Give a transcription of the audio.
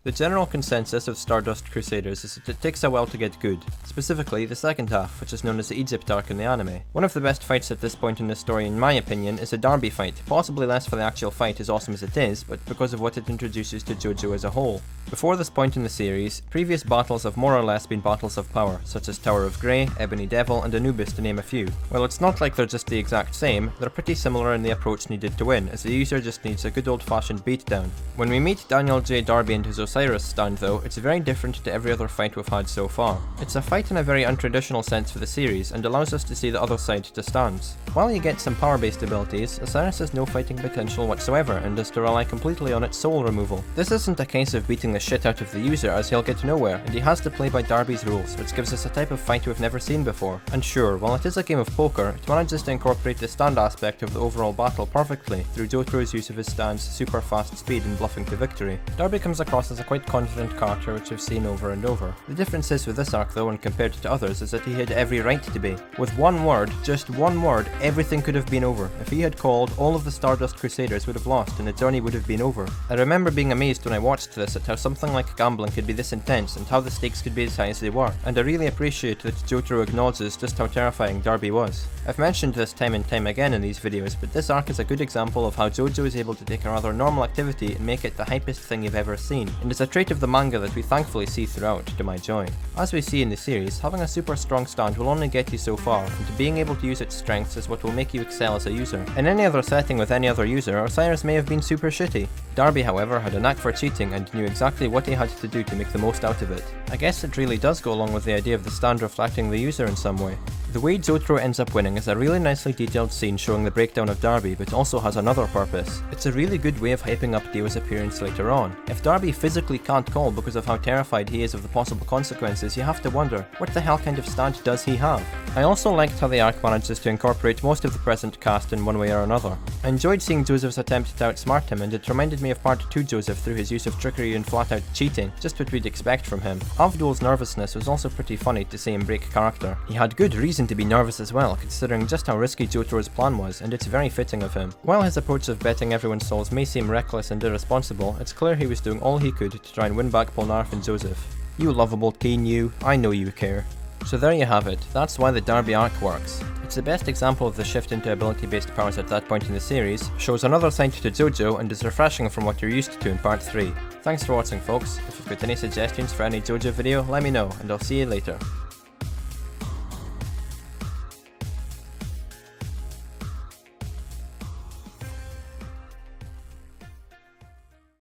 The general consensus of Stardust Crusaders is that it takes a while to get good, specifically the second half, which is known as the Egypt arc in the anime. One of the best fights at this point in the story in my opinion is the Derby fight, possibly less for the actual fight as awesome as it is, but because of what it introduces to JoJo as a whole. Before this point in the series, previous battles have more or less been battles of power, such as Tower of Grey, Ebony Devil, and Anubis to name a few. While it's not like they're just the exact same, they're pretty similar in the approach needed to win, as the user just needs a good old-fashioned beatdown. When we meet Daniel J. Darby and his Osiris stand though, it's very different to every other fight we've had so far. It's a fight in a very untraditional sense for the series, and allows us to see the other side to stands. While you get some power-based abilities, Osiris has no fighting potential whatsoever, and is to rely completely on its soul removal. This isn't a case of beating the shit out of the user, as he'll get nowhere, and he has to play by Darby's rules, which gives us a type of fight we've never seen before. And sure, while it is a game of poker, it manages to incorporate the stand aspect of the overall battle perfectly, through Jotaro's use of his stance, super fast speed, and bluffing to victory. Darby comes across as a quite confident character which we've seen over and over. The difference is with this arc though, and compared to others, is that he had every right to be. With one word, just one word, everything could have been over. If he had called, all of the Stardust Crusaders would have lost and the journey would have been over. I remember being amazed when I watched this at how something like gambling could be this intense and how the stakes could be as high as they were, and I really appreciate that Jotaro acknowledges just how terrifying Darby was. I've mentioned this time and time again in these videos, but this arc is a good example of how JoJo is able to take a rather normal activity and make it the hypest thing you've ever seen, and it's a trait of the manga that we thankfully see throughout, to my joy. As we see in the series, having a super strong stand will only get you so far, and being able to use its strengths is what will make you excel as a user. In any other setting with any other user, Osiris may have been super shitty. Darby, however, had a knack for cheating and knew exactly what he had to do to make the most out of it. I guess it really does go along with the idea of the stand reflecting the user in some way. The way Jotaro ends up winning is a really nicely detailed scene showing the breakdown of Darby, but also has another purpose. It's a really good way of hyping up Dio's appearance later on. If Darby physically can't call because of how terrified he is of the possible consequences, you have to wonder, what the hell kind of stand does he have? I also liked how the arc manages to incorporate most of the present cast in one way or another. I enjoyed seeing Joseph's attempt to outsmart him, and it reminded me of Part 2 Joseph through his use of trickery and flat out cheating, just what we'd expect from him. Avdol's nervousness was also pretty funny to see him break character. He had good reason to be nervous as well, considering just how risky Jotaro's plan was, and it's very fitting of him. While his approach of betting everyone's souls may seem reckless and irresponsible, it's clear he was doing all he could to try and win back Polnareff and Joseph. You lovable teen you, I know you care. So there you have it, that's why the Darby arc works. It's the best example of the shift into ability-based powers at that point in the series, shows another side to JoJo, and is refreshing from what you're used to in Part 3. Thanks for watching folks. If you've got any suggestions for any JoJo video, let me know, and I'll see you later.